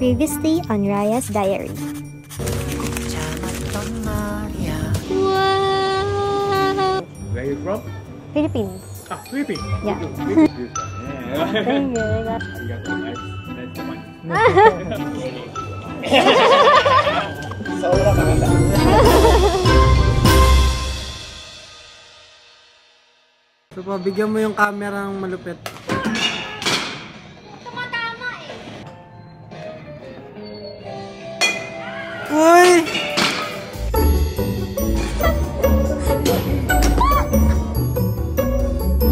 Previously on Raya's Diary. Wow! Where are you from? Philippines. Ah, Philippines. Yeah. Thank Thank you. Sobrang maganda. So, pabigyan mo yung camera ng malupit. Tumatama eh. Uy!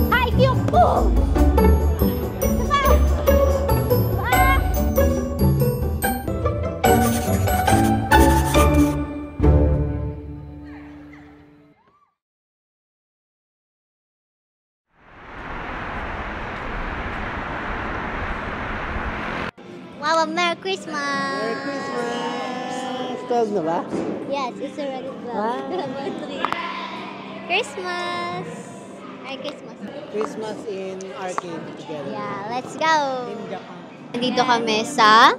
Hi, Kyoko! Wow, Merry Christmas! Merry Christmas! 12 na ba? Yes, it's already 12. Ah. Christmas! Merry Christmas! Christmas in arcade together. Yeah, let's go! In Japan. Nandito kami sa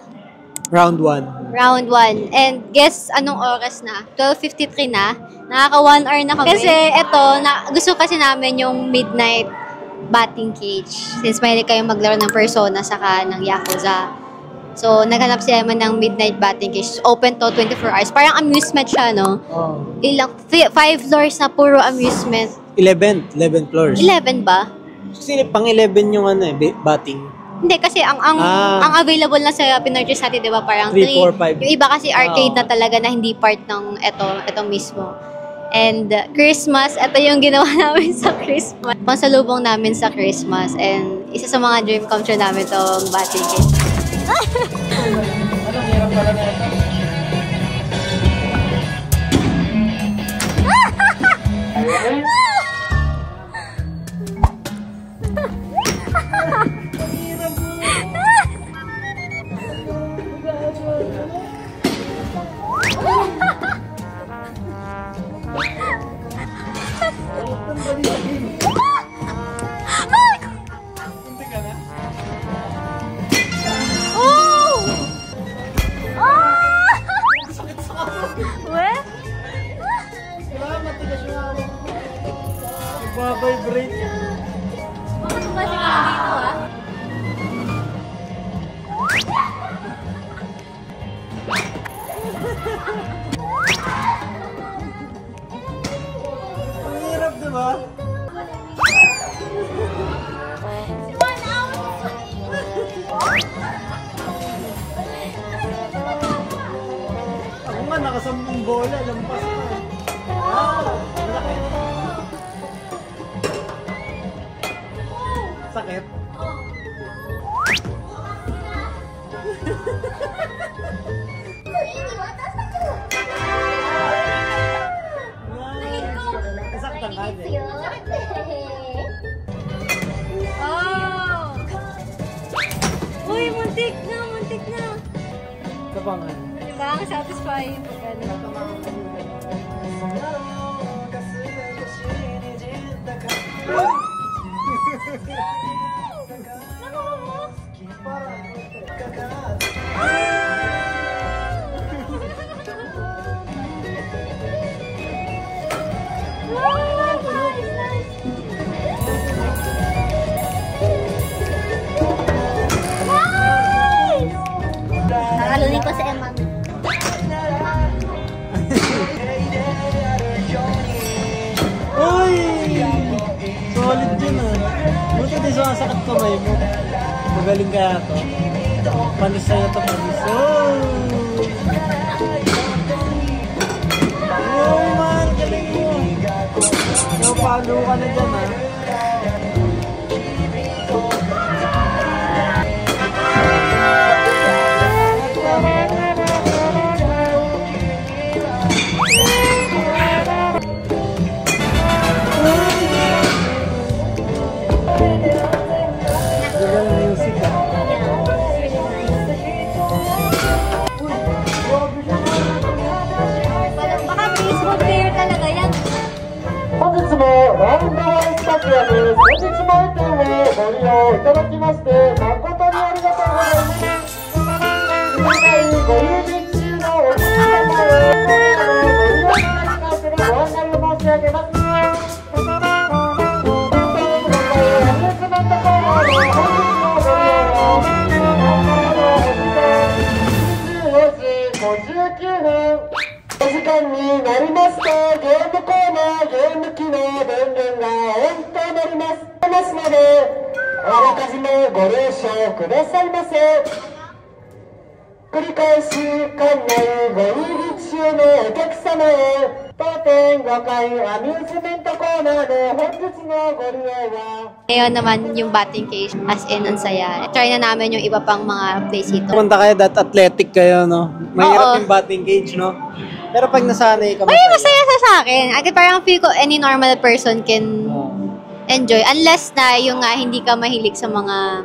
Round 1. round 1. And guess anong oras na? 12:53 na. Nakaka 1 hour na kami. Kasi eto, gusto kasi namin yung midnight batting cage. Since mahilig kayong maglaro ng Persona saka ng Yakuza. So, naghanap sila naman ng midnight batting cage. Open to 24 hours. Parang amusement siya, no? Oh. Ilang, 5 floors na puro amusement. 11 floors. 11 ba? Kasi pang 11 yung ano eh, batting. Hindi, kasi ang available na sa Pinurchase natin, di ba? Parang 3, 4, 5. Yung iba kasi arcade na talaga na hindi part ng ito mismo. And Christmas, ito yung ginawa namin sa Christmas. Pansalubong namin sa Christmas. And isa sa mga dream come true namin itong batting cage. Anong hirap pala na ito? Nagbabibrate. Bakit ba siya dito, ah? Ang hirap, diba? Ako nga, nakasampung bola. Lampas na. Malaki. Sakit? Nasaktan ka din. Oh! Uy, muntik na, muntik na. Kapangan. Diba? Ang satisfying pag ano. Nakaluli ko sa Emma. Uy! Solid yun ah. Buti din sumasakit kamay mo. Magaling kaya to. Panis sa'yo to, panis. Oh! Oh man, galing mo. Napalo ka na dyan ah. Baka baseball player talaga yan. 本日もラウンドワンスタジアム先日満点をご利用いただきまして誠にありがとうございます。ご入り中のお客様へご利用に関するご案内を申し上げます。お時間になりますと、ゲームコーナー、ゲーム機の電源がオンとなりますので、あらかじめご了承くださいませ。繰り返し、館内ご入り中のお客様へ、当店5階アミューズメントコーナーで本日のご利用は、Ngayon naman yung batting cage, as in, ang saya. Try na namin yung iba pang mga place dito. Pumunta kayo, that athletic kayo, no? Mahirap Oo. yung batting cage, no? Pero pag nasanay ka, Ay, masaya sa akin. Agad parang feel ko any normal person can enjoy. Unless na yung nga hindi ka mahilig sa mga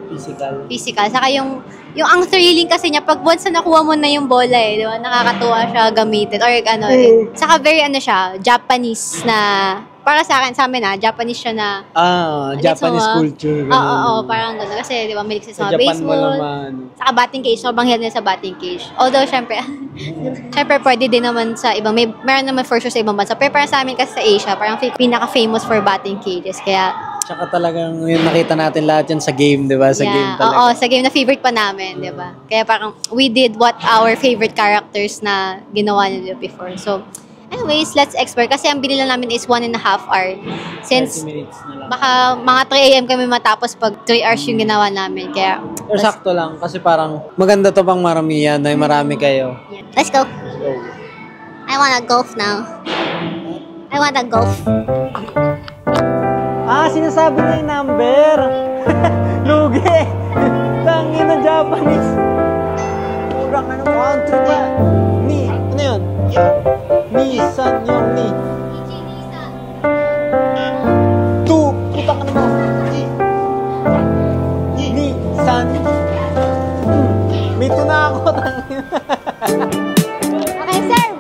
physical. Saka yung ang thrilling kasi niya, pag once na nakuha mo na yung bola di ba? Nakakatuwa siya gamitin. Or ano, saka very siya, Japanese na, para sa akin, sa amin Japanese siya na, Japanese culture. Oo, parang gano'n. Kasi, di ba, mahilig sa mga Japan mo baseball. naman. Saka batting cage, sobrang hilig sa batting cage. Although, syempre pwede din naman sa ibang, meron naman for sure sa ibang bansa. Pero parang sa amin kasi sa Asia, parang pinaka-famous for batting cages. Kaya, Tsaka talagang yung nakita natin lahat yan sa game, di ba? Sa game talaga. Oo, sa game na favorite pa namin, di ba? Kaya parang we did what our favorite characters na ginawa nila before. So, anyways, let's explore. Kasi ang binila namin is 1.5 hour. Since 30 minutes na lang. baka mga 3 a.m. kami matapos pag 3 hours yung ginawa namin. Kaya, Pero sakto lang kasi parang maganda to pang maramihan na marami kayo. let's go. I wanna golf now. I wanna golf. Sinasabi niya yung number. Lugi. Tangin na Japanese. Kurang 1, 2, 3. Ni. Ano yun? Nissan yung ni. 2. Putang ano mo. Nissan. May tuna ako. Tangin. Okay, serve!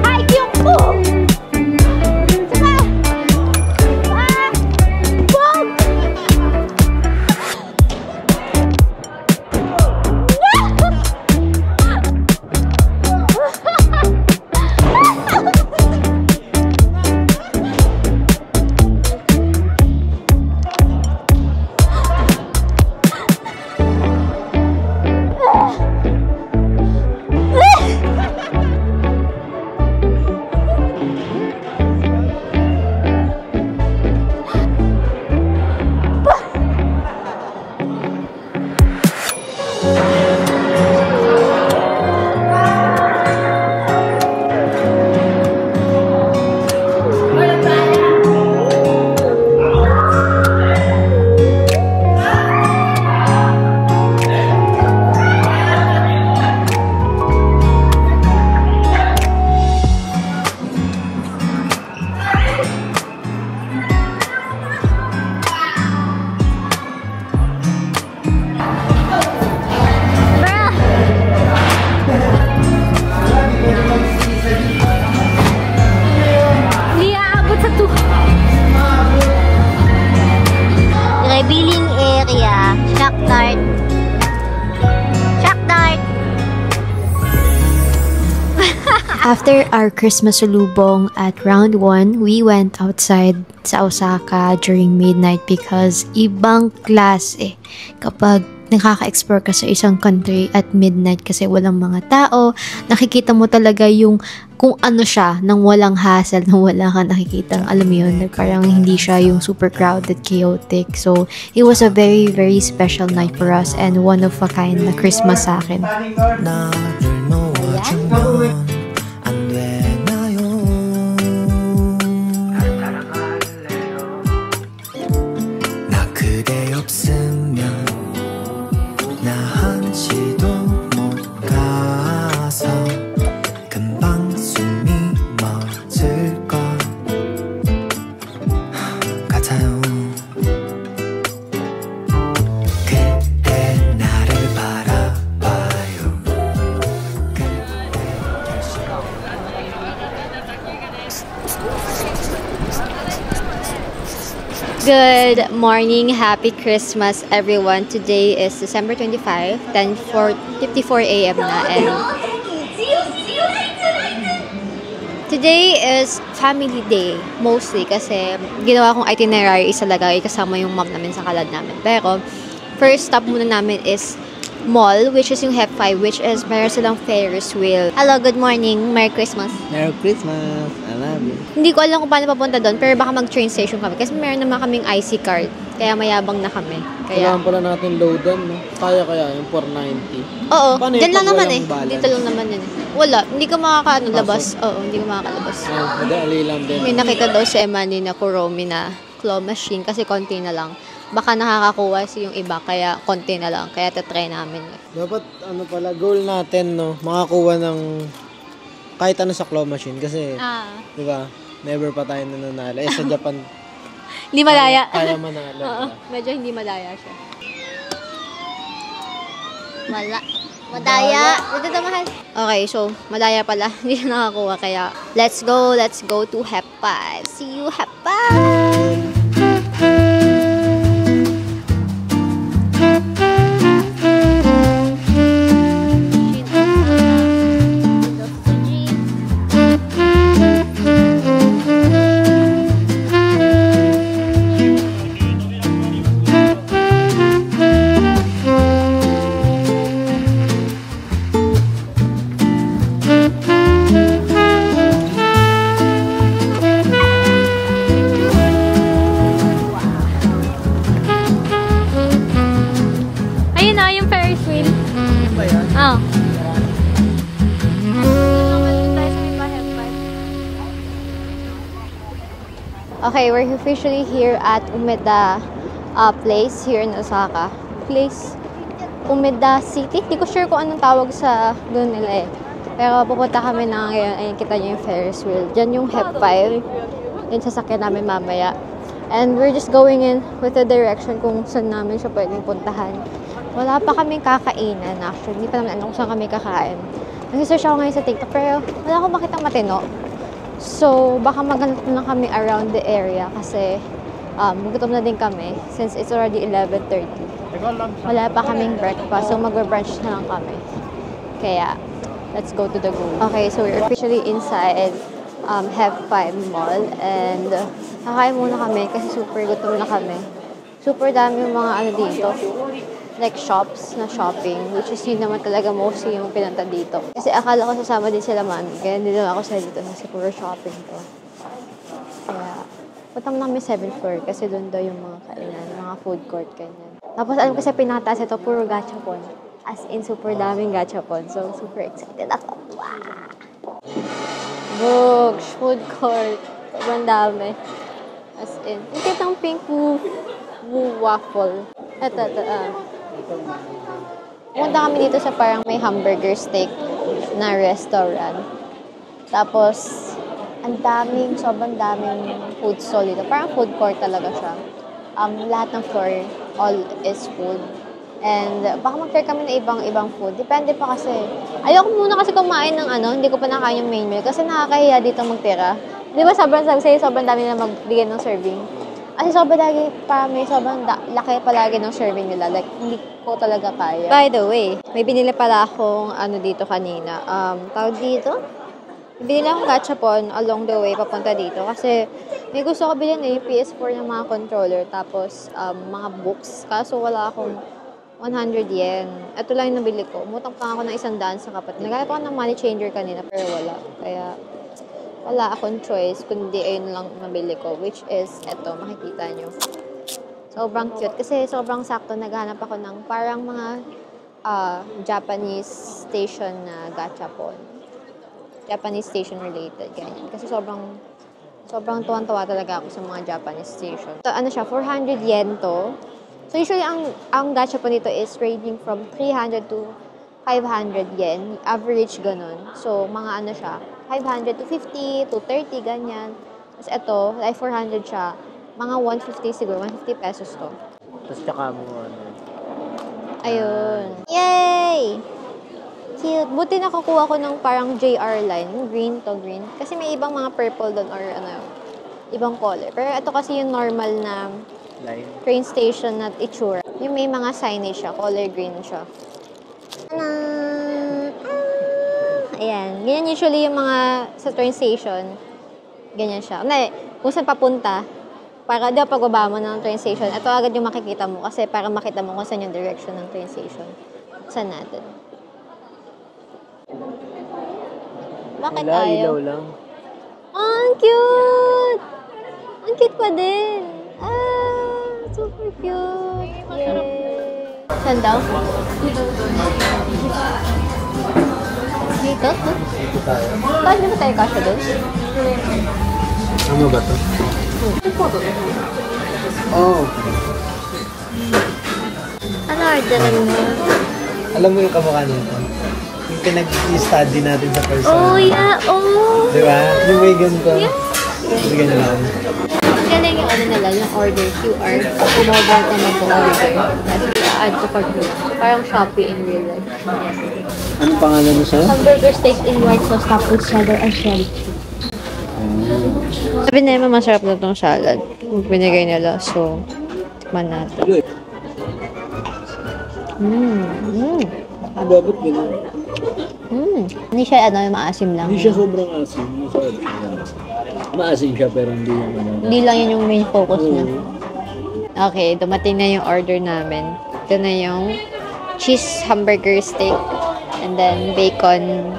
Ay, yung po! Saka! Bog! Revealing area, shock dart. Shock dart! After our Christmas salubong at round 1, we went outside sa Osaka during midnight because ibang klase kapag nakaka-explore ka sa isang country at midnight kasi walang mga tao, nakikita mo talaga yung kung ano siya, nang walang hassle, nang wala kang nakikita, alam mo yun, parang hindi siya yung super crowded, chaotic. So, it was a very, very special night for us and one of a kind na Christmas sa akin. Good morning, happy Christmas everyone. Today is December 25, 10:54 a.m. na, and today is family day mostly kasi ginawa kong itinerary is talaga kasama yung mom namin sa kalad namin. Pero first stop muna namin is mall, which is yung Hep 5, which is meron silang Ferris wheel. Hello, good morning. Merry Christmas. Merry Christmas. I love you. Hindi ko alam kung paano papunta doon, pero baka mag-train station kami. Kasi meron naman kaming IC card. Kaya mayabang na kami. Kaya, Kailangan pala natin loadan, no? Kaya yung 490. oo, Paano dyan yung lang pag naman walang eh. balance? Dito lang naman yun eh. Wala, hindi ka labas. Oo, hindi ka makakalabas. Madali lang din. May nakita daw si Emani na Kuromi na claw machine kasi konti na lang. Baka nakakakuha yung iba, kaya konti na lang. Kaya tatry namin. Dapat, pala, goal natin, no? Makakuha ng kahit ano sa claw machine. Kasi, di ba, never pa tayo nananalo. Eh, sa Japan, Hindi malaya. kaya manalo. Oo, diba? medyo hindi malaya siya. Wala. Madaya. Dito na mahal. Okay, so, madaya pala. Hindi na nakakuha. Kaya, let's go to Hep 5. See you, Hep 5! Okay, we're officially here at Umeda place here in Osaka. Umeda City. Hindi ko sure kung anong tawag sa doon nila eh. Pero pupunta kami na ngayon. Ayun, kita nyo yung Ferris wheel. Diyan yung Hep 5. Yung sasakyan namin mamaya. And we're just going in with the direction kung saan namin siya pwedeng puntahan. Wala pa kaming kakainan actually. Hindi pa naman alam kung saan kami kakain. Nag-search ako ngayon sa TikTok pero wala akong makitang matino. So, baka maghanap na kami around the area kasi gutom na din kami since it's already 11:30. Wala pa kaming breakfast, so magbe-brunch na lang kami. Kaya, let's go to the room. Okay, so we're officially inside Hep 5 Mall and kakain muna kami kasi super gutom na kami. Super dami yung mga ano dito. Like shops na shopping, which is yun naman talaga mostly yung pinunta dito. Kasi akala ko sasama din sila mami, kaya hindi lang ako sa dito kasi puro shopping to. Kaya, punta mo namin 7th floor kasi doon daw yung mga kainan, mga food court, ganyan. Tapos alam ko sa pinataas ito, puro gachapon. As in, super daming gachapon. So, super excited ako. Wow! Books, food court, sobrang dami. As in, ang cute ng pink waffle. Ito. Pumunta kami dito sa parang may hamburger steak na restaurant. Tapos, sobrang daming food stall dito. Parang food court talaga siya. Lahat ng floor, all is food. And baka mag-try kami ng ibang food. Depende pa kasi. Ayoko muna kasi kumain ng hindi ko pa nakain yung main meal kasi nakakahiya dito magtira. Di ba sobrang dami nila magbigay ng serving? Kasi sobrang laki palagi ng serving nila. Like, hindi ko talaga kaya. By the way, may binili pala akong dito kanina. Tawag dito? Binili akong gachapon along the way papunta dito. Kasi may gusto ko bilhin yung PS4 ng mga controller. Tapos, mga books. Kaso wala akong 100 yen. Ito lang yung nabili ko. Umutang pa ako ng 100 sa kapatid. Naghanap ako ng money changer kanina pero wala. Kaya, wala akong choice, kundi ayun lang nabili ko, which is, eto, makikita nyo. Sobrang cute, kasi sobrang sakto, naghanap ako ng parang mga Japanese station na gachapon. Japanese station related, ganyan. Kasi sobrang tuwan-tuwa talaga ako sa mga Japanese station. So, siya, 400 yen to. So, usually, ang gachapon dito is ranging from 300 to 500 yen. Average, ganun. So, mga siya, 500 to 50 to 30, ganyan. Tapos ito, like 400 siya. Mga 150 siguro, 150 pesos to. Tapos tsaka mo, Ayun. Yay! Cute. Buti nakukuha ko ng parang JR line. Green to green. Kasi may ibang mga purple doon or ibang color. Pero ito kasi yung normal na train station na itsura. Yung may mga signage siya, color green siya. Ayan. Ganyan usually yung mga sa train station. Ganyan siya. Kung saan papunta, para di pagbaba mo ng train station, ito agad yung makikita mo kasi para makita mo kung saan yung direction ng train station. Saan natin? Bakit Wala, ayaw? ilaw lang. Ang cute! Ang cute pa din. Super cute. Yay! Saan daw? Dito? Dito tayo. Bakit di ba tayo kasya doon? Ano ba to? Oh. Ano orderan mo? Alam mo yung kamukha nito? Yung pinag-study natin sa first Oh, yeah! Oh! Di ba? Yung may ganito. Hindi ganyan lang. Galing yung ano nila, yung order QR. Mobile ka mag-order. Tapos i-add to cart mo. Parang Shopee in real life. Anong pangalan mo siya? Hamburger steak in white sauce tapos cheddar and shell. Sabi na naman masarap na itong salad. Binigay nila. So, tikman natin. Babot ganun. Hindi siya ano, maasim lang. Hindi siya sobrang asim. Maasim siya pero hindi yung ano. Hindi lang yun yung main focus niya. Okay, dumating na yung order namin. Ito na yung cheese hamburger steak and then bacon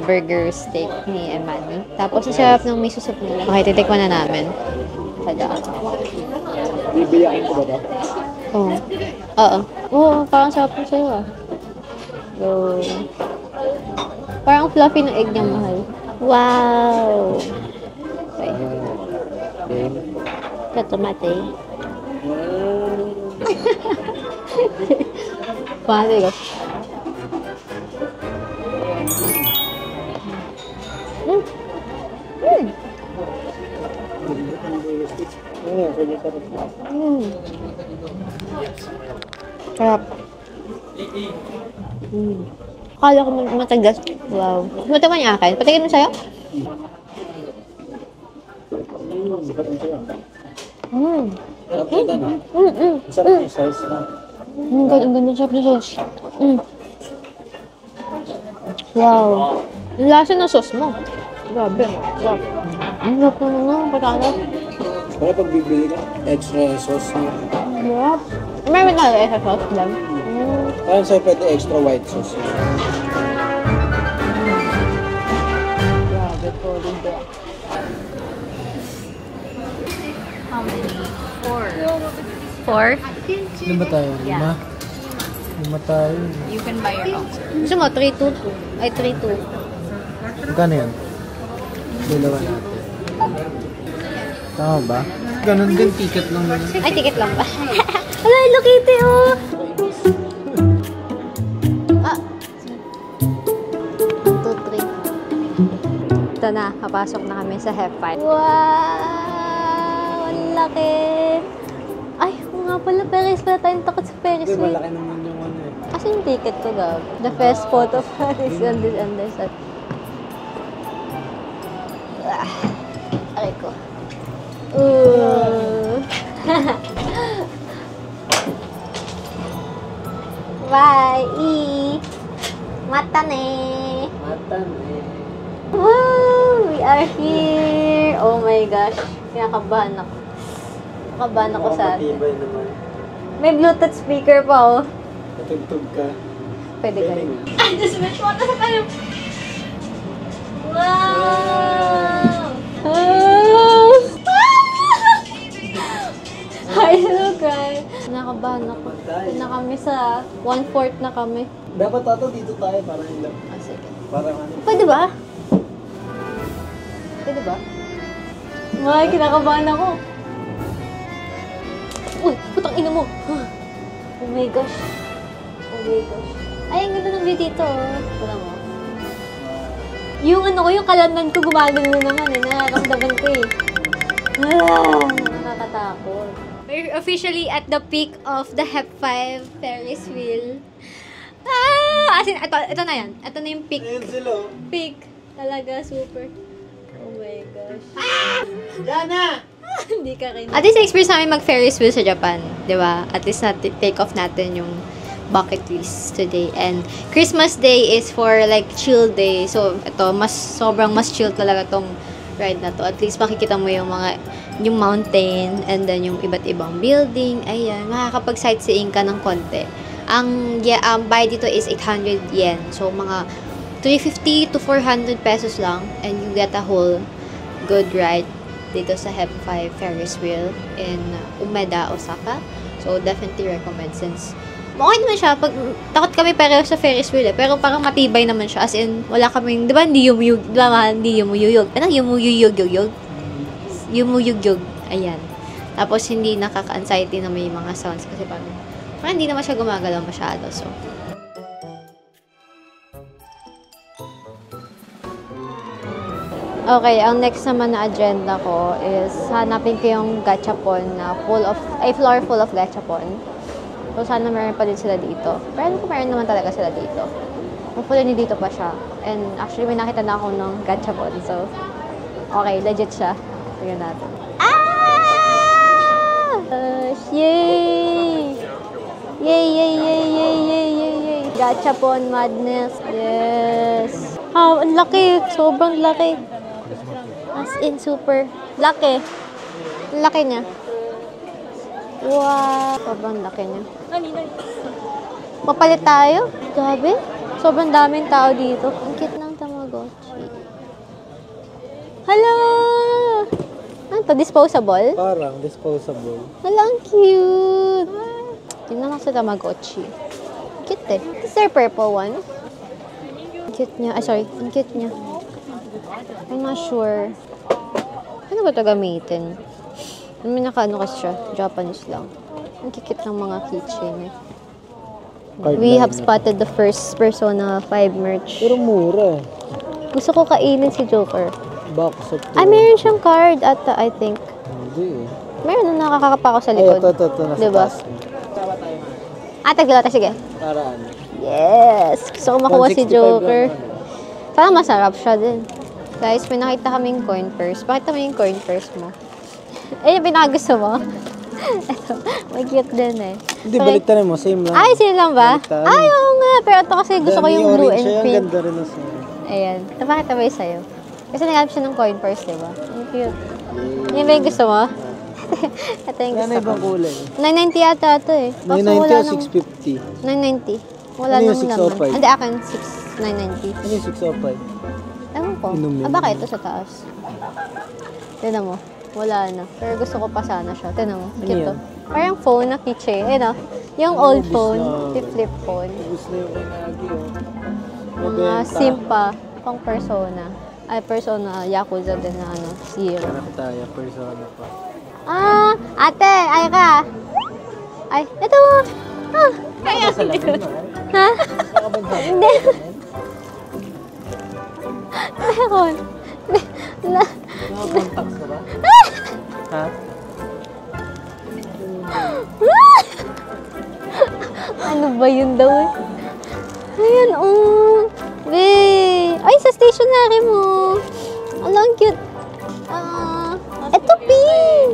burger steak ni Emani. Tapos ang sarap ng miso soup nila. Okay, titikman na namin. Tada. Bibiyakin ko ba ito? Oo. Oo. Oo, parang sarap ng sayo ah. So, parang fluffy ng egg niya, mahal. Wow! Okay. Sa tomate. Pwede ko. Sarap. Akala ko matagas. Wow. Mataman yung akin. Patigin mo sa'yo? Sarap yung sauce na. Ang ganda sarap na sauce. Wow. Ang lasa ng sauce mo. Grabe. Sarap. Ang sarap naman na. Patano. Para pag bibili ka, extra sauce na. Sarap. Meron na extra sauce lang. Parang sa'yo pwede extra white sauce. Grabe po rin ba? How many? 4. 4? Ano ba tayo? Lima? Lima tayo. You can buy your own. Gusto mo, 3-2? Ay, 3-2. Magkano yan? Dalawa natin. Tama ba? Ganun din, ticket lang naman. Ay, ticket lang ba? Wala, Hello Kitty, oh! Ah! 1, 2, 3. Ito na, papasok na kami sa Hep5. Wow! Ang laki! Ay, nga pala, Ferris pala tayong takot sa Ferris Hindi, wheel. malaki naman yung ano eh. Kasi yung ticket ko, Gab. The first photo is on this underside. Aray ko. Bye! Mata ne! Matan eh. Wow! We are here! Oh my gosh. Kinakabahan ako. Kinakabahan ako sa atin. Matibay naman. May Bluetooth speaker pa, oh. Natugtog ka. Pwede ka rin. Galing. Ay, Diyos mo! Mata sa tayo! Wow! Hi, hello guys! Nakabahan ako. Na kami sa 1/4 na kami. Dapat tato dito tayo para ilang. Ah, sige. Parang ano. Pwede ba? Pwede ba? Ay, kinakabahan ako. Uy, putang ina mo! Oh my gosh. Oh my gosh. Ay, ang ganda ng view dito. Wala mo. Yung ano ko, yung kalamnan ko gumagano naman eh. Nararamdaman ko eh. Nakakatakot. We're officially at the peak of the Hep5 Ferris wheel. As in, ito na yan. Ito na yung peak. Ayun sila. Peak. Talaga, super. Oh my God. Hindi ka rin. At least experience namin mag-Ferris wheel sa Japan. Di ba? At least take off natin yung bucket list today. And Christmas Day is for like chill day. So, ito, sobrang mas chill talaga tong ride na to. At least makikita mo yung mountain and then yung iba't ibang building. Ayan, makakapag-sightseeing ka ng konti. Ang bayad dito is 800 yen. So, mga 350 to 400 pesos lang. And you get a whole good ride dito sa HEP 5 Ferris wheel in Umeda, Osaka. So, definitely recommend since okay naman siya. Takot kami pareho sa Ferris wheel pero parang matibay naman siya. As in, wala kaming, di ba, hindi yumuyuyog. Ano? Yumuyuyog. Ayan. Tapos, hindi nakaka-anxiety na may mga sounds kasi parang hindi naman siya gumagalaw masyado. So, okay, ang next naman na agenda ko is hanapin ko yung gachapon na floor full of gachapon. So, sana meron pa din sila dito. Pero kung meron naman talaga sila dito. Hopefully, dito pa siya. And actually, may nakita na ako ng gachapon. So, okay, legit siya. Tingnan natin. Yay! Yay! Gachapon madness. Yes! Oh, ang laki. Sobrang laki. As in, super laki. Laki niya. Wow. Sobrang laki niya. Papalit tayo? Grabe. Sobrang daming tao dito. Ang cute ng Tamagotchi. Hello! Ano to? Disposable? Parang disposable. Hala, ang cute. Tingnan ako sa Tamagotchi. Cute eh. Is there purple one? Ang cute niya. Sorry. Ang cute niya. I'm not sure. Ano ba ito gamitin? May naka-ano kasi siya. Japanese lang. Ang kikit ng mga keychain. We have spotted the first Persona 5 merch. Pero mura. Gusto ko kainin si Joker. Box of Ay, meron siyang card at I think. Hindi. Meron na nakakapa ko sa likod. Ay, ito. Nasa diba? taas. Tagdala tayo. Sige. Paraan. Yes! Gusto ko makuha si 165 Joker. lang. Sana masarap siya din. Guys, may nakita kaming coin purse. Bakit naman yung coin purse mo? Yung pinakagusto mo? Ito, may cute din eh. Hindi, baliktarin mo. Same lang. Ay, same lang ba? Ay, oo nga. Pero ito kasi gusto ko yung blue and Ang pink. ganda rin na sa'yo. Ayan. Napakita ba yung sa'yo? Kasi naghanap siya ng coin purse, diba? Ang cute. Yan ba yung gusto mo? Ito yung Yan gusto ay ko. ibang kulay. 990 ata ito eh. Kaso 990 wala o nang- 650? 990. Wala Ano yung nang laman. 605? Hindi, akin 990. Ano yung 605? Ewan ko. Inumin. Baka ito sa taas. Tignan mo. Wala na. Pero gusto ko pa sana siya. Tignan mo. Ano Cute yan? to. Parang phone na keychain. Ayun o. Yung old Ubus phone. na. Flip phone. Gusto na yung kanagi, oh. Mga SIM pa. Pang Persona. Ay, Persona. Yakuza din na ano. Zero. Hanap tayo, Persona pa. Ate! Ay ka! Ay, ito mo! Kaya Sa lamin, Ha? Nakabansa. Hindi. Meron. Nakakontacts ka ba? Ha? Ano ba yun daw eh? Ayan, oh. Be. Ay, sa stationery mo. Ang cute. Ito, pink.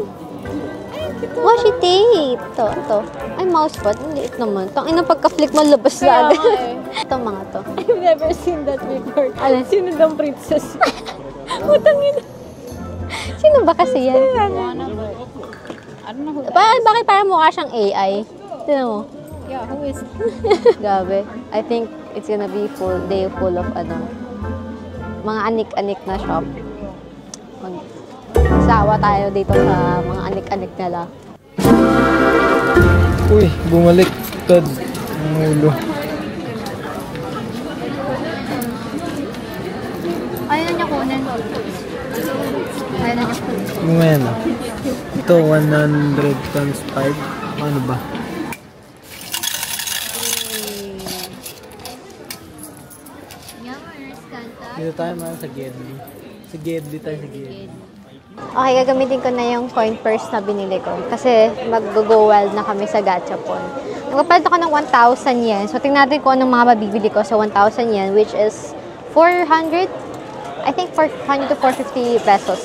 Washi tape. Ito. Ay, mousepad. Ang liit naman. Tangina pagka-flick mo, labas na agad. Ito, mga to. I've never seen that before. Alin? Sino daw princess? Utang yun. Sino ba kasi yan? I don't know who that Bakit parang mukha siyang AI? Tignan mo. Yeah, who is Gabi. I think it's gonna be full of mga anik-anik na shop. Magsawa tayo dito sa mga anik-anik nila. Uy, bumalik. Tad. Ang ulo. Ayaw niya kunin. Ayaw niya kunin. Mamaya na. Ito, 100 times 5. Ano ba? Dito tayo man sa Gedli. Sa Gedli tayo sa Gedli. Okay, gagamitin ko na yung coin purse na binili ko. Kasi mag-go wild na kami sa Gachapon. Magpapalit ako ng 1,000 yen. So, tingnan natin kung anong mga mabibili ko sa 1,000 yen, which is 400, I I think 400 to 450 pesos.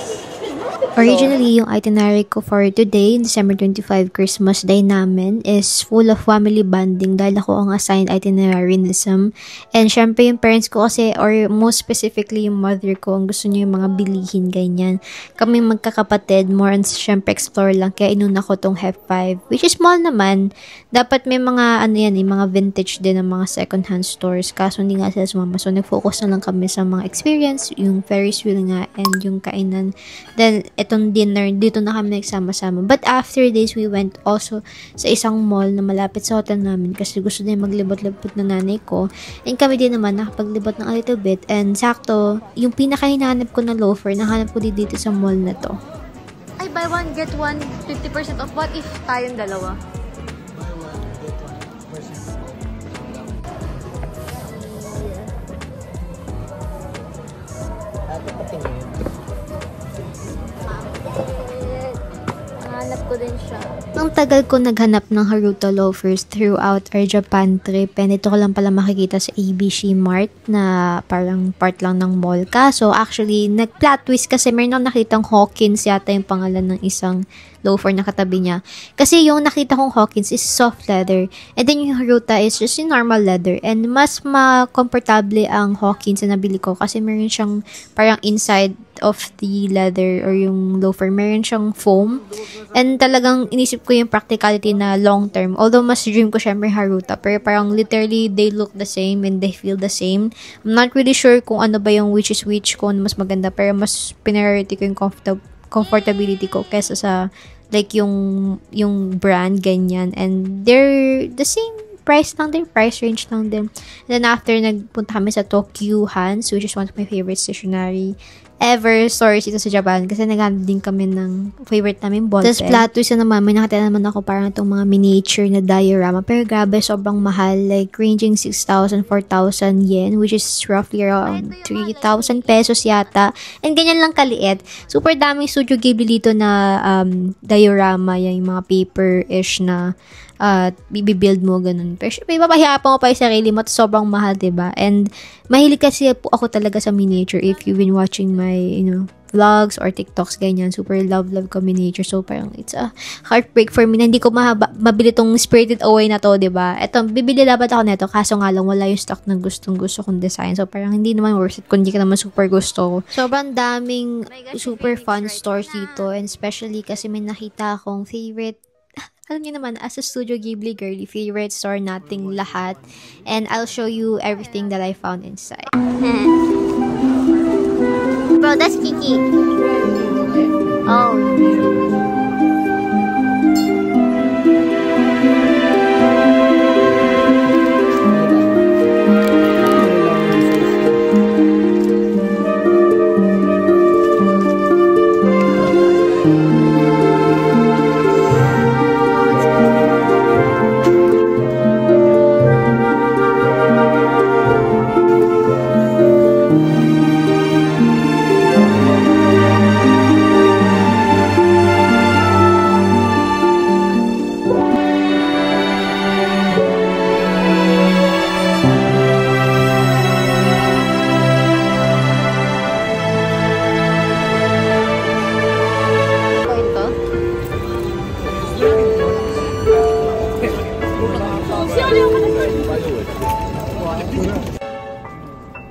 Originally, yung itinerary ko for today, December 25, Christmas Day namin, is full of family bonding dahil ako ang assigned itinerary-nism. And syempre, yung parents ko kasi, or most specifically, yung mother ko, ang gusto niya yung mga bilihin, ganyan. Kami magkakapatid, more on syempre explore lang, kaya inuna ko tong F5, which is small naman. Dapat may mga, mga vintage din ng mga second-hand stores, kaso hindi nga sila sumama. So, nag-focus na lang kami sa mga experience, yung Ferris wheel nga, and yung kainan. Then, etong dinner, dito na kami nagsama-sama. But after this, we went also sa isang mall na malapit sa hotel namin kasi gusto din maglibot-libot na nanay ko. And kami din naman nakapaglibot ng a little bit. And sakto, yung pinaka-hinahanap ko na loafer, nahanap ko din dito sa mall na to. Ay, buy one, get one, 50% off. What if tayong dalawa? Hanap ko din siya. Ang tagal ko naghanap ng Haruto loafers throughout our Japan trip. And ito ko lang pala makikita sa ABC Mart na parang part lang ng mall. Kaso actually, nag-plot twist kasi meron akong nakitang Hawkins yata yung pangalan ng isang loafer na katabi niya. Kasi yung nakita kong Hawkins is soft leather. And then yung Haruta is just yung normal leather. And mas ma-comfortable ang Hawkins na nabili ko kasi meron siyang parang inside of the leather or yung loafer, meron siyang foam. And talagang inisip ko yung practicality na long term. Although mas dream ko syempre Haruta, pero parang literally they look the same and they feel the same. I'm not really sure kung ano ba yung which is which, kung ano mas maganda, pero mas priority ko yung comfortability ko kesa sa like yung brand ganyan, and they're the same price lang din, price range lang din. And then after, nagpunta kami sa Tokyo Hands, which is one of my favorite stationery ever stores dito sa Japan kasi naghanap din kami ng favorite namin ballpen. Tapos plot twist na naman, may nakita naman ako parang itong mga miniature na diorama, pero grabe, sobrang mahal, like ranging 6,000, 4,000 yen, which is roughly around 3,000 pesos yata, and ganyan lang kaliit. Super daming Studio Ghibli dito na diorama, yung mga paper-ish na bibibuild mo, ganun. Pero syempre, papahiyapan mo pa yung sarili mo at sobrang mahal, diba? And mahilig kasi po ako talaga sa miniature. If you've been watching my, vlogs or TikToks, ganyan, super love ko miniature. So, parang it's a heartbreak for me na hindi ko mabili tong Spirited Away na to, diba? Eto, bibili dapat ako nito, kaso nga lang, wala yung stock ng gustong-gusto kong design. So, parang hindi naman worth it kung hindi ka naman super gusto. Sobrang daming super fun stores dito, and especially kasi may nakita akong favorite. Alam niyo naman, as a Studio Ghibli girly, favorite store nating lahat. And I'll show you everything that I found inside. Bro, that's Kiki. Oh.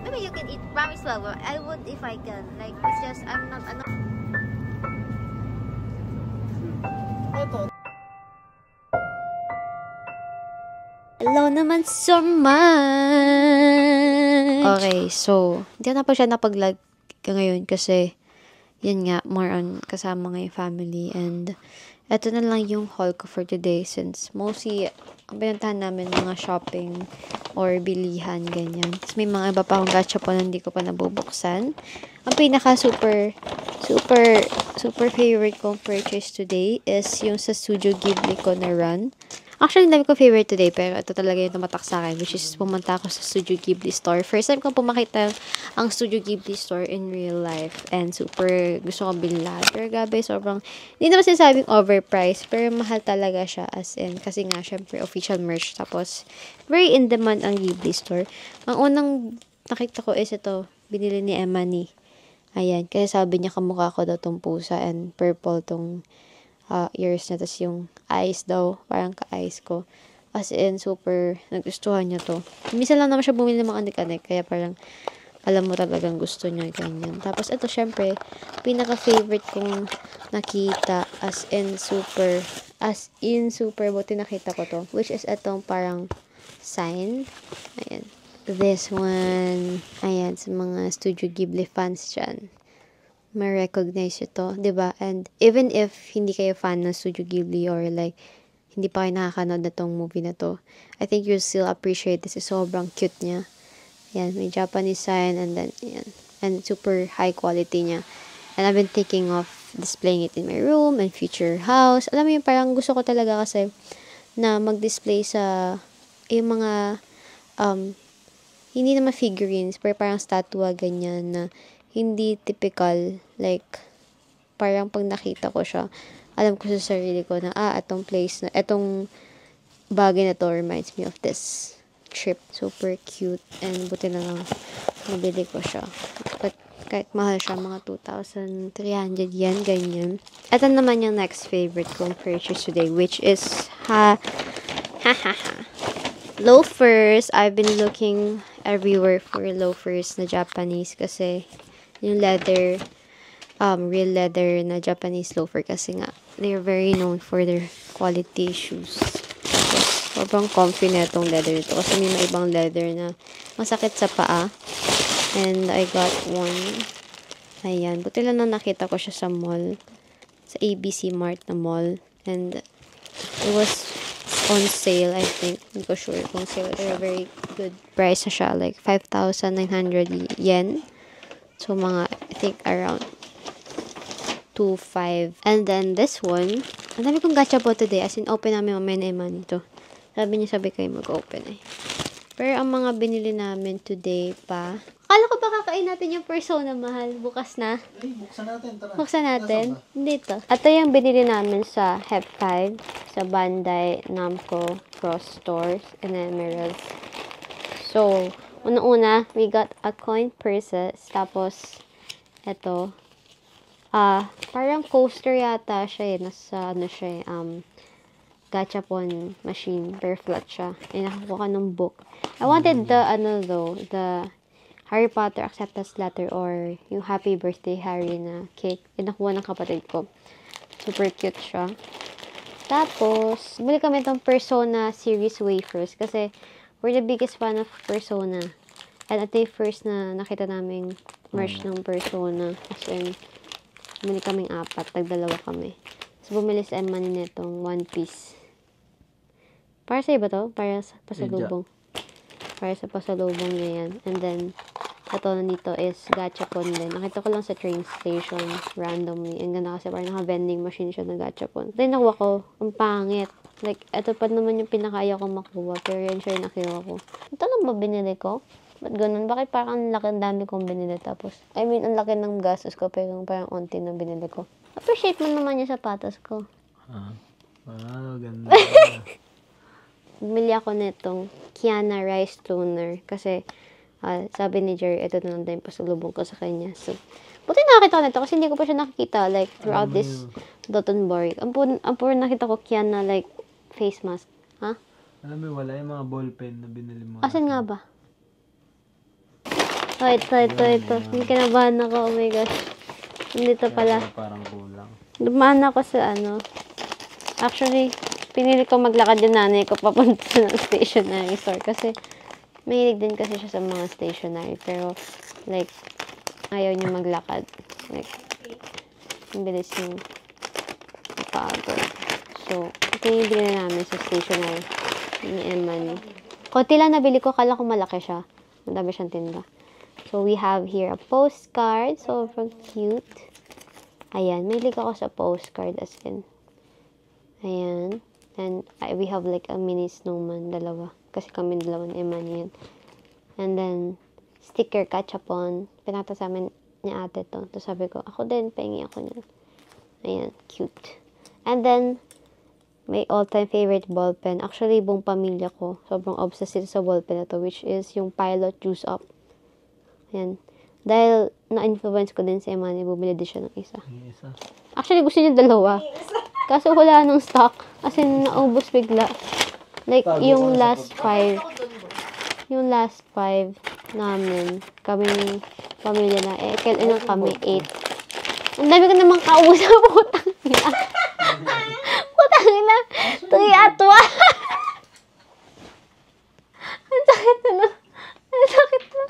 Maybe you can eat. Promise well. I would if I can. Like, it's just, I'm not. Hello naman so much! Okay, so, hindi na pa siya napag-vlog ngayon kasi, yun nga, more on kasama nga yung family, and eto na lang yung haul ko for today since mostly ang pinuntahan namin mga shopping or bilihan, ganyan. Tapos may mga iba pa akong gachapon na hindi ko pa nabubuksan. Ang pinaka super favorite kong purchase today is yung sa Studio Ghibli ko na run. Actually, dami ko favorite today, pero ito talaga yung tumatak sa akin, which is pumunta ako sa Studio Ghibli store. First time kong pumakita ang Studio Ghibli store in real life, and super gusto ko bilhin lahat. Pero gabi, sobrang, hindi naman sinasabing overpriced, pero mahal talaga siya, as in, kasi nga, syempre, official merch. Tapos, very in demand ang Ghibli store. Ang unang nakita ko is ito, binili ni Emma ni Ayan, kasi sabi niya kamukha ko daw tong pusa and purple tong ears na. Tapos yung eyes daw, parang ka-eyes ko. As in, super nagustuhan niya to. Minsan lang naman siya bumili ng mga anik-anik, kaya parang alam mo talagang gusto niya, ganyan. Tapos ito, syempre, pinaka-favorite kong nakita, as in, super, buti nakita ko to, which is itong parang sign. Ayan. This one, ayan, sa mga Studio Ghibli fans dyan, ma-recognize ito, ba diba? And even if hindi kayo fan ng Studio Ghibli or like, hindi pa kayo nakakanood na tong movie na to, I think you'll still appreciate this. Sobrang cute niya. Yan, may Japanese sign and then, yan. And super high quality niya. And I've been thinking of displaying it in my room and future house. Alam mo yun, parang gusto ko talaga kasi na mag-display sa yung mga hindi naman figurines, pero parang statua, ganyan, na hindi typical, like, parang pag nakita ko siya, alam ko sa sarili ko na, etong bagay na to reminds me of this trip. Super cute, and buti na lang, nabili ko siya. But, kahit mahal siya, mga 2,300 yan, ganyan. Ito naman yung next favorite kong purchase today, which is, loafers. I've been looking everywhere for loafers na Japanese kasi yung leather, real leather na Japanese loafer kasi nga, they're very known for their quality shoes. Sobrang comfy na itong leather ito kasi may ibang leather na masakit sa paa. And I got one. Ayan. Buti lang na nakita ko siya sa mall. Sa ABC Mart na mall. And it was on sale, I think. Hindi ko sure kung sale. Pero very good price na siya. Like 5,900 yen. So, mga, I think, around 2,500. And then, this one. Ang dami kong gacha po today. As in, open namin mamaya na iman ito. Sabi niya, kayo mag-open eh. Pero ang mga binili namin today pa. Akala ko ba kakain natin yung Persona, mahal. Bukas na. Ay, buksan natin. Tara. Buksan natin. Dito. Ito yung binili namin sa Hep 5. Sa Bandai Namco Cross Stores in Emerald. So, una-una, we got a coin purses. Tapos, ito. Parang coaster yata siya eh. Nasa, siya eh, gachapon machine. Pero flat siya. Eh, nakakuha ka ng book. I wanted the, the Harry Potter acceptance letter or yung Happy Birthday Harry na cake. Eh, nakuha ng kapatid ko. Super cute siya. Tapos, bili kami itong Persona series wafers kasi we're the biggest fan of Persona. And ito yung first na nakita naming merch ng Persona. As in, bumili kaming 4. Tagdalawa kami. So, bumili sa Emma nitong One Piece. Para sa iba to? Para sa pasalubong. Para sa pasalubong niya yan. And then, ito nandito is gachapon din. Nakita ko lang sa train station randomly. Ang ganda kasi parang naka-vending machine siya ng gachapon. Then, nakuha ko. Ang pangit. Like, ito pa naman yung pinakaya ko makuha. Pero yan siya yung nakuha ko. Ito lang ba binili ko? Ba't ganun? Bakit parang ang laki, ang dami kong binili tapos? I mean, ang laki ng gastos ko pero parang onti na binili ko. Appreciate mo naman yung sapatos ko. Wow, ganda. Bumili ako nitong Kiana Rice Toner kasi sabi ni Jerry, ito na lang din pasalubong ko sa kanya. So, buti nakakita ko nito kasi hindi ko pa siya nakikita like throughout this Dotonbori. Ang puro nakita ko Kiana like face mask. Ha? Alam mo, wala yung mga ballpen na binili mo. Asan nga ba? Ito. Hindi kinabahan ako. Oh my gosh. Nandito pala. Parang kulang. Dumaan ako sa Actually, pinili ko maglakad yung nanay ko papunta sa stationery store kasi mahilig din kasi siya sa mga stationery pero like ayaw niya maglakad. Like, ang bilis yung napagod. So, ito yung binili namin sa stationery ni Emma. Konti lang nabili ko, kala ko malaki siya. Madami siyang tinda. So, we have here a postcard. Sobrang cute. Ayan, mahilig ako sa postcard as in. Ayan. And we have like a mini snowman, dalawa. Kasi kami dalawa ni Emma yan. And then, sticker kachapon. Pinata sa amin ni ate to. Tapos sabi ko, ako din, pahingi ako niyan. Ayan, cute. And then, may all-time favorite ballpen. Actually, buong pamilya ko, sobrang obsessed sa ballpen na to, which is yung Pilot Juice Up. Ayan. Dahil na-influence ko din si Emmanuel, bumili din siya ng isa. Isa. Actually, gusto niya dalawa. Kaso wala nang stock. As in, naubos bigla. Like, yung last 5. Yung last 5 namin, kaming pamilya na. Eh, kailan kami 8. Ang dami ko namang kausap. Putang ina. Putang ina. 3 at 1. Ang sakit na. Ang sakit na.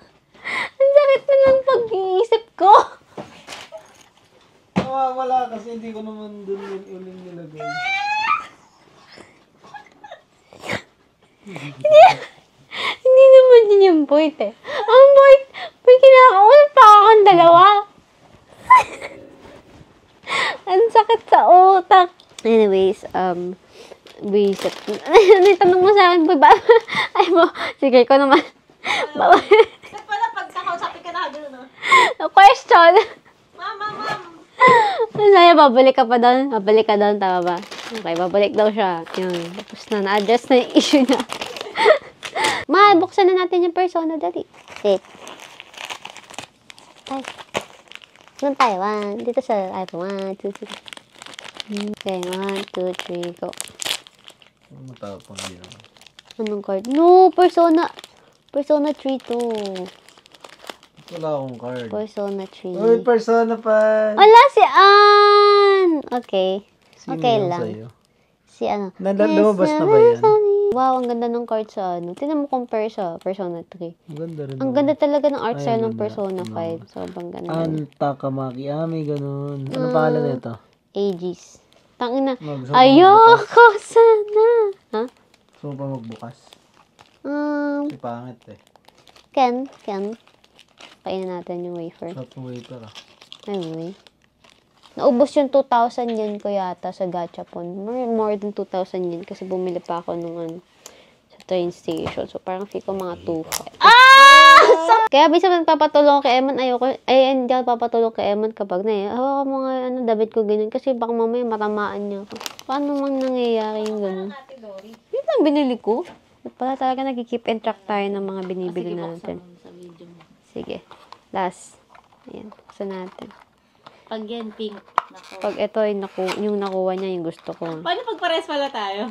Ang sakit na ng pag-iisip ko. Wala kasi hindi ko naman dun yung uling nilagay. Hindi naman yun yung point eh. Ang point, may kinakausap pa akong dalawa. Ang sakit sa utak. Anyways, reset. Ano yung tanong mo sa akin, boy? Ay mo, sige, ko naman. Saan pala pag kakausapin ka na doon, no? Question. Ma'am. Masaya, babalik ka pa doon. Babalik ka doon, tama ba? Okay, babalik daw siya. Yun. Tapos na-address na yung issue niya. Ma, buksan na natin yung persona, dali. Wait. Ay. Saan tayo? 1. Dito sa iPhone. 1, 2, 3. Okay, 1, 2, 3, go. Matapang din naman. Anong card? No, Persona. Persona 3 to. Wala akong card. Persona 3. Uy, Persona pa. Wala si Ann! Okay. Sino Okay yung lang. sa'yo? Si ano? Lumabas na ba yan? Wow, ang ganda ng card sa ano. Tingnan mo compare sa Persona 3. Ang ganda rin. Ang ganda talaga ng art Ay, style ng ganda. Persona No. 5. Sobrang ganda. Takamaki. May ganun. Ano pangalan nito? Aegis. Tangina. Gusto mo Ayoko sana. Ha? Gusto mo pa magbukas? Kasi pangit eh. Ken. Kainin natin yung wafer. Shot mo waiter ah. Anyway. Naubos yung 2,000 yen ko yata sa Gachapon. More than 2,000 yen kasi bumili pa ako nung sa train station. So, parang feel ko mga 2,500. Kaya bisa magpapatulong kay Eman, hindi ako papatulong kay Eman kapag hawakan mo nga damit ko ganyan. Kasi baka mamaya matamaan niya ako. Paano mang nangyayari yung ganun? Yun ang binili ko. Pala talaga nag-keep and track tayo ng mga binibili natin. Sige. Last. Ayan. Buksan natin. Pag yan, pink. Nako. Pag ito yung nakuha niya, yung gusto ko. Paano pag pares pala tayo?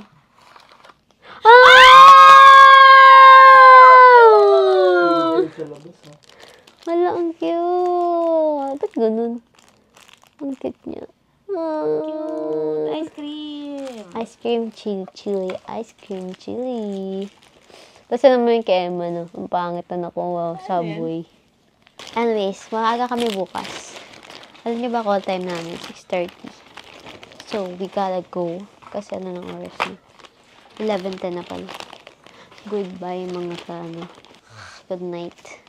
Wala, ang cute. Ba't ganun? Ang cute niya. Cute. Ice cream. Ice cream chili. Ice cream chili. Tapos naman yung kay Emma, no? Ang pangit na nakuha. Subway. Anyways, maaga kami bukas. Alam niyo ba call time namin? 6:30. So, we gotta go. Kasi ano ng oras na? 11:10 na pala. Goodbye mga ka, Good night.